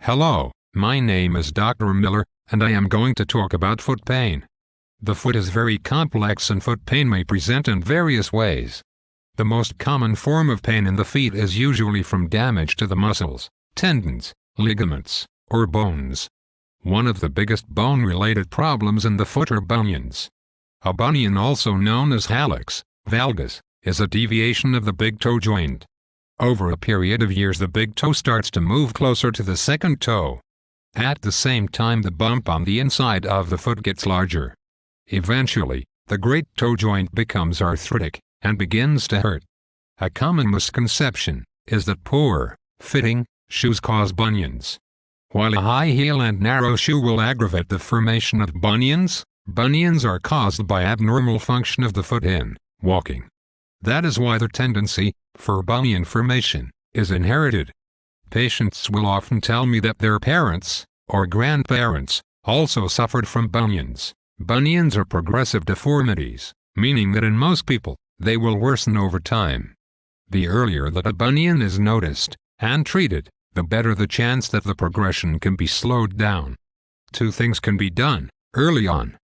Hello, my name is Dr. Miller, and I am going to talk about foot pain. The foot is very complex and foot pain may present in various ways. The most common form of pain in the feet is usually from damage to the muscles, tendons, ligaments, or bones. One of the biggest bone-related problems in the foot are bunions. A bunion, also known as hallux valgus, is a deviation of the big toe joint. Over a period of years, the big toe starts to move closer to the second toe. At the same time, the bump on the inside of the foot gets larger. Eventually, the great toe joint becomes arthritic and begins to hurt. A common misconception is that poor fitting shoes cause bunions. While a high heel and narrow shoe will aggravate the formation of bunions, bunions are caused by abnormal function of the foot in walking. That is why the tendency for bunion formation is inherited. Patients will often tell me that their parents or grandparents also suffered from bunions. Bunions are progressive deformities, meaning that in most people, they will worsen over time. The earlier that a bunion is noticed and treated, the better the chance that the progression can be slowed down. Two things can be done early on.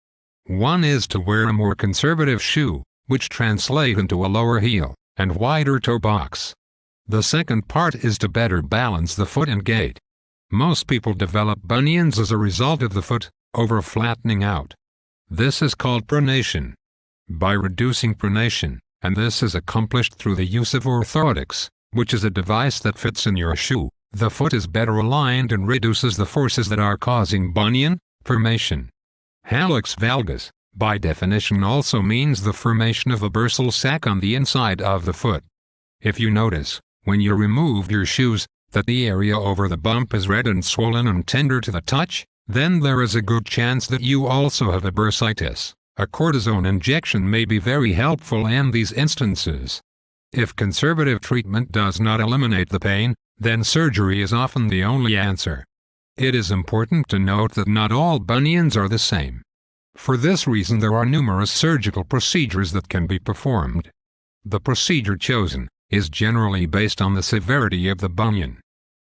One is to wear a more conservative shoe, which translate into a lower heel and wider toe box. The second part is to better balance the foot and gait. Most people develop bunions as a result of the foot over-flattening out. This is called pronation. By reducing pronation, and this is accomplished through the use of orthotics, which is a device that fits in your shoe, the foot is better aligned and reduces the forces that are causing bunion formation. Hallux valgus, by definition, also means the formation of a bursal sac on the inside of the foot. If you notice, when you remove your shoes, that the area over the bump is red and swollen and tender to the touch, then there is a good chance that you also have a bursitis. A cortisone injection may be very helpful in these instances. If conservative treatment does not eliminate the pain, then surgery is often the only answer. It is important to note that not all bunions are the same. For this reason, there are numerous surgical procedures that can be performed. The procedure chosen is generally based on the severity of the bunion.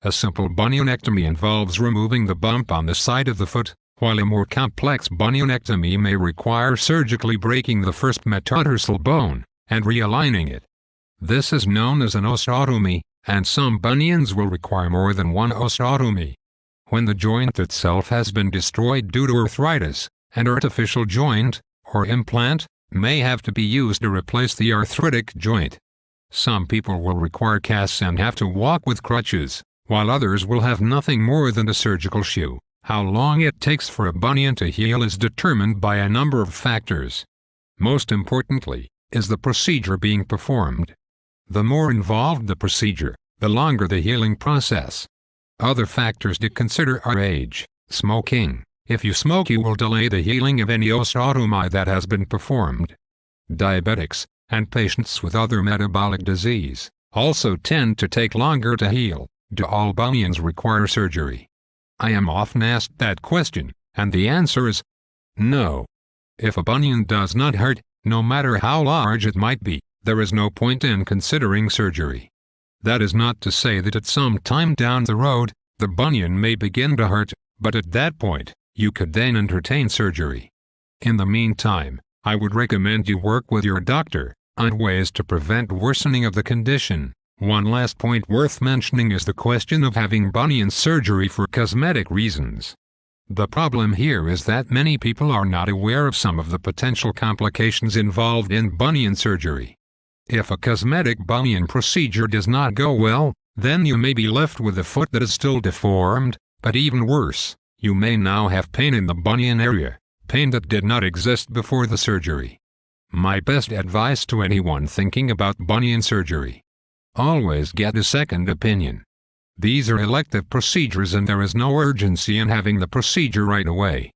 A simple bunionectomy involves removing the bump on the side of the foot, while a more complex bunionectomy may require surgically breaking the first metatarsal bone and realigning it. This is known as an osteotomy, and some bunions will require more than one osteotomy. When the joint itself has been destroyed due to arthritis, an artificial joint or implant may have to be used to replace the arthritic joint. Some people will require casts and have to walk with crutches, while others will have nothing more than a surgical shoe. How long it takes for a bunion to heal is determined by a number of factors. Most importantly, is the procedure being performed. The more involved the procedure, the longer the healing process. Other factors to consider are age, smoking. If you smoke, you will delay the healing of any osteotomy that has been performed. Diabetics and patients with other metabolic disease also tend to take longer to heal. Do all bunions require surgery? I am often asked that question, and the answer is no. If a bunion does not hurt, no matter how large it might be, there is no point in considering surgery. That is not to say that at some time down the road, the bunion may begin to hurt, but at that point, you could then entertain surgery. In the meantime, I would recommend you work with your doctor on ways to prevent worsening of the condition. One last point worth mentioning is the question of having bunion surgery for cosmetic reasons. The problem here is that many people are not aware of some of the potential complications involved in bunion surgery. If a cosmetic bunion procedure does not go well, then you may be left with a foot that is still deformed, but even worse, you may now have pain in the bunion area, pain that did not exist before the surgery. My best advice to anyone thinking about bunion surgery: always get a second opinion. These are elective procedures and there is no urgency in having the procedure right away.